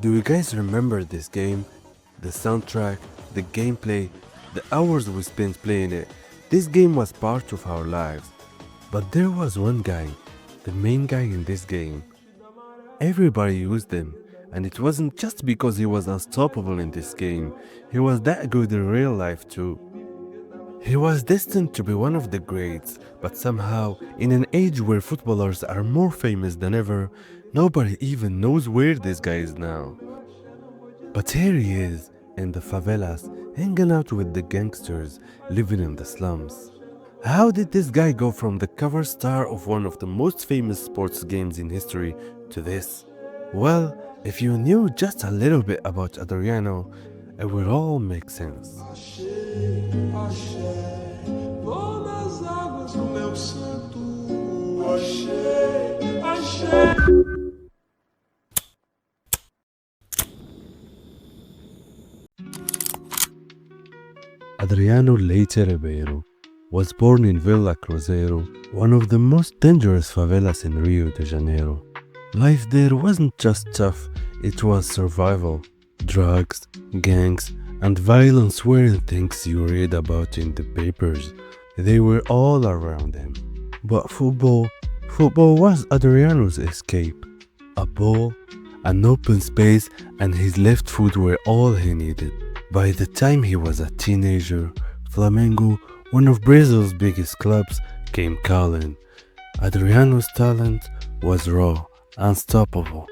Do you guys remember this game? The soundtrack, the gameplay, the hours we spent playing it. This game was part of our lives. But there was one guy, the main guy in this game. Everybody used him, and it wasn't just because he was unstoppable in this game. He was that good in real life too. He was destined to be one of the greats, but somehow, in an age where footballers are more famous than ever, nobody even knows where this guy is now. But here he is, in the favelas, hanging out with the gangsters, living in the slums. How did this guy go from the cover star of one of the most famous sports games in history to this? Well, if you knew just a little bit about Adriano, it would all make sense. Adriano Leite Ribeiro was born in Vila Cruzeiro, one of the most dangerous favelas in Rio de Janeiro. Life there wasn't just tough, it was survival. Drugs, gangs, and violence weren't things you read about in the papers. They were all around him. But football was Adriano's escape. A ball, an open space, and his left foot were all he needed. By the time he was a teenager, Flamengo, one of Brazil's biggest clubs, came calling. Adriano's talent was raw, unstoppable.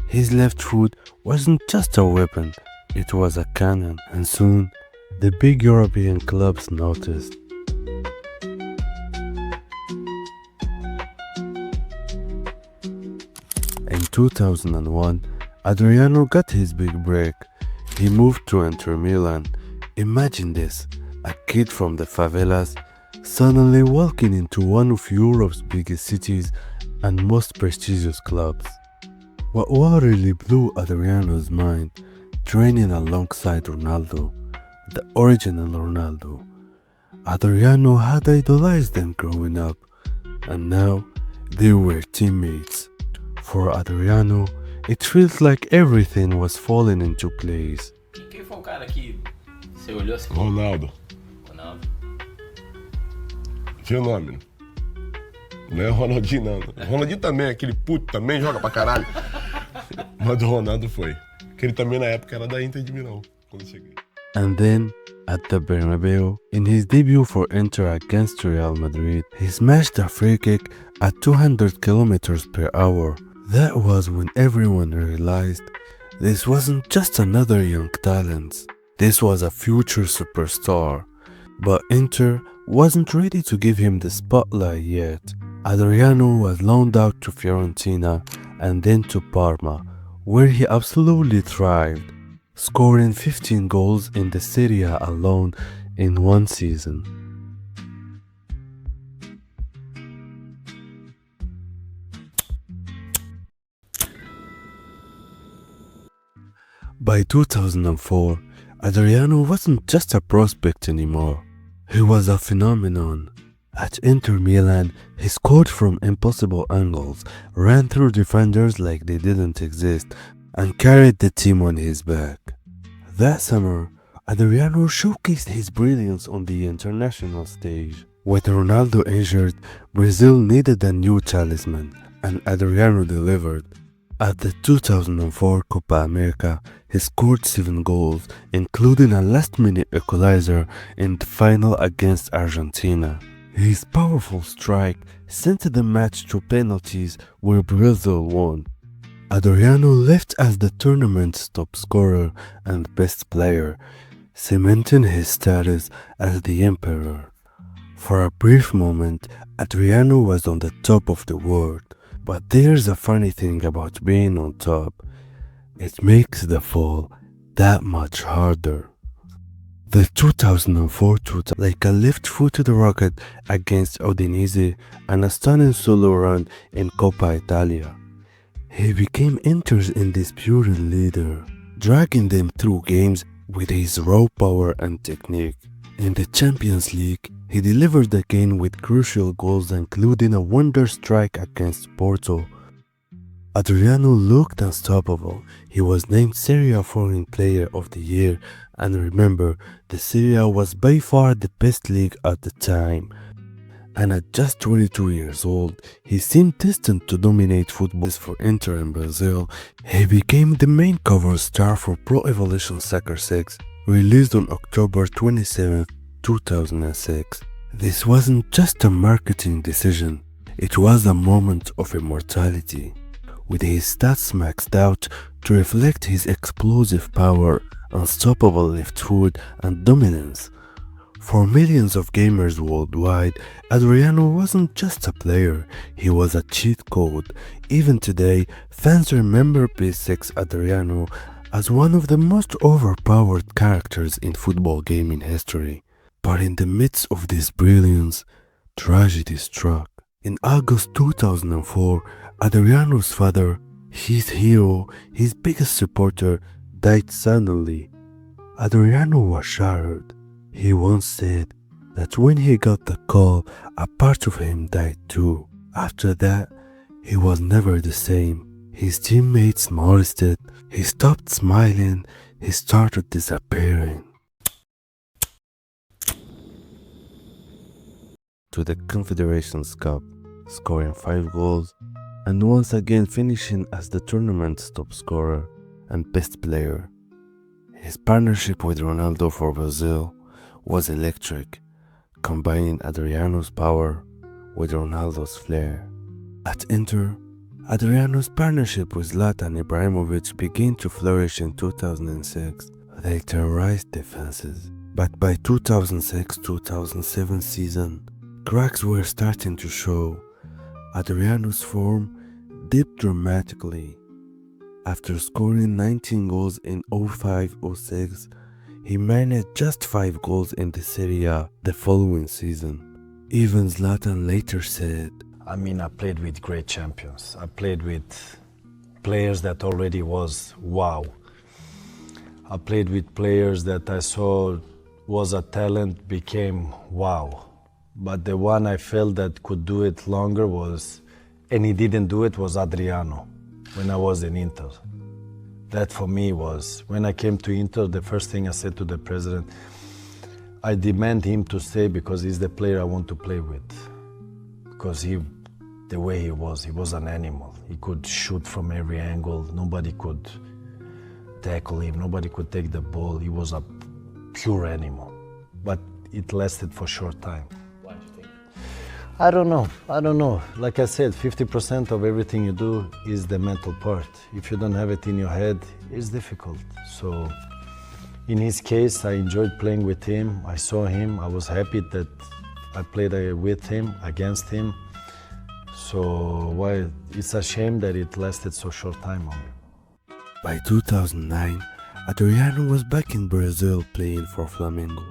His left foot wasn't just a weapon, it was a cannon, and soon the big European clubs noticed. In 2001, Adriano got his big break. He moved to Inter Milan. Imagine this, a kid from the favelas suddenly walking into one of Europe's biggest cities and most prestigious clubs. What really blew Adriano's mind, training alongside Ronaldo, the original Ronaldo. Adriano had idolized them growing up, and now they were teammates. For Adriano, it feels like everything was falling into place. Quem foi o cara que você olhou assim? Ronaldo. Ronaldo. Fenômeno. Não é Ronaldinho, não. Ronaldinho também, aquele puto também, joga pra caralho. Mas o Ronaldo foi. Que ele também na época era da Inter de Milão, quando eu cheguei. And then, at the Bernabeu, in his debut for Inter against Real Madrid, he smashed a free kick at 200 kilometers per hour. That was when everyone realized this wasn't just another young talent. This was a future superstar. But Inter wasn't ready to give him the spotlight yet. Adriano was loaned out to Fiorentina and then to Parma, where he absolutely thrived, scoring 15 goals in the Serie A alone in one season. By 2004, Adriano wasn't just a prospect anymore. He was a phenomenon. At Inter Milan, he scored from impossible angles, ran through defenders like they didn't exist, and carried the team on his back. That summer, Adriano showcased his brilliance on the international stage. With Ronaldo injured, Brazil needed a new talisman, and Adriano delivered. At the 2004 Copa América, he scored 7 goals, including a last-minute equalizer in the final against Argentina. His powerful strike sent the match to penalties where Brazil won. Adriano left as the tournament's top scorer and best player, cementing his status as the emperor. For a brief moment, Adriano was on the top of the world. But there's a funny thing about being on top. It makes the fall that much harder. The 2004 like a left-footed rocket against Udinese and a stunning solo run in Coppa Italia. He became Inter's undisputed leader, dragging them through games with his raw power and technique. In the Champions League, he delivered again with crucial goals including a wonder strike against Porto. Adriano looked unstoppable. He was named Serie A Foreign Player of the Year, and remember, the Serie A was by far the best league at the time. And at just 22 years old, he seemed destined to dominate football for Inter in Brazil. He became the main cover star for Pro Evolution Soccer 6, released on October 27, 2006. This wasn't just a marketing decision, it was a moment of immortality. With his stats maxed out to reflect his explosive power, unstoppable left foot, and dominance. For millions of gamers worldwide, Adriano wasn't just a player, he was a cheat code. Even today, fans remember P6 Adriano as one of the most overpowered characters in football gaming history. But in the midst of this brilliance, tragedy struck. In August 2004, Adriano's father, his hero, his biggest supporter, died suddenly. Adriano was shattered. He once said that when he got the call, a part of him died too. After that, he was never the same. His teammates noticed it. He stopped smiling. He started disappearing. To the Confederations Cup, scoring 5 goals, and once again finishing as the tournament's top scorer and best player. His partnership with Ronaldo for Brazil was electric, combining Adriano's power with Ronaldo's flair. At Inter, Adriano's partnership with Zlatan Ibrahimovic began to flourish in 2006. They terrorized defenses, but by 2006-2007 season, cracks were starting to show. Adriano's form dipped dramatically. After scoring 19 goals in 05-06, he managed just 5 goals in the Serie A the following season. Even Zlatan later said, I played with great champions. I played with players that already was wow. I played with players that I saw was a talent, became wow. But the one I felt that could do it longer was, and he didn't do it, was Adriano when I was in Inter. That for me was, when I came to Inter, the first thing I said to the president, I demand him to stay because he's the player I want to play with. Because the way he was an animal. He could shoot from every angle, nobody could tackle him, nobody could take the ball. He was a pure animal. But it lasted for a short time. Why do you think? I don't know. Like I said, 50% of everything you do is the mental part. If you don't have it in your head, it's difficult. So in his case, I enjoyed playing with him. I saw him. I was happy that I played with him, against him. So it's a shame that it lasted so short time only. By 2009, Adriano was back in Brazil playing for Flamengo.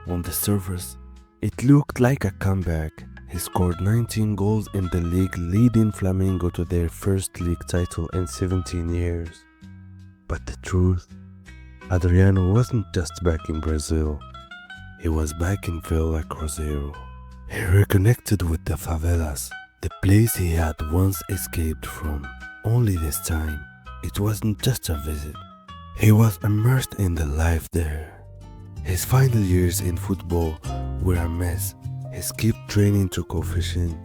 On the surface, it looked like a comeback. He scored 19 goals in the league, leading Flamengo to their first league title in 17 years. But the truth, Adriano wasn't just back in Brazil. He was back in Vila Cruzeiro. He reconnected with the favelas, the place he had once escaped from. Only this time, it wasn't just a visit. He was immersed in the life there. His final years in football were a mess. He skipped training to go fishing.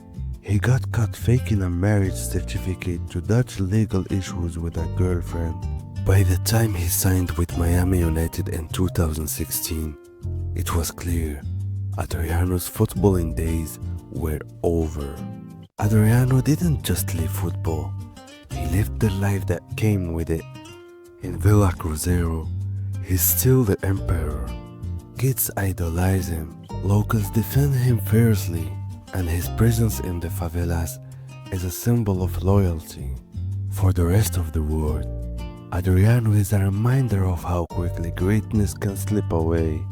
He got caught faking a marriage certificate to dodge legal issues with a girlfriend. By the time he signed with Miami United in 2016, it was clear Adriano's footballing days were over. Adriano didn't just live football, he lived the life that came with it. In Vila Cruzeiro, he's still the emperor. Kids idolize him, locals defend him fiercely, and his presence in the favelas is a symbol of loyalty. For the rest of the world, Adriano is a reminder of how quickly greatness can slip away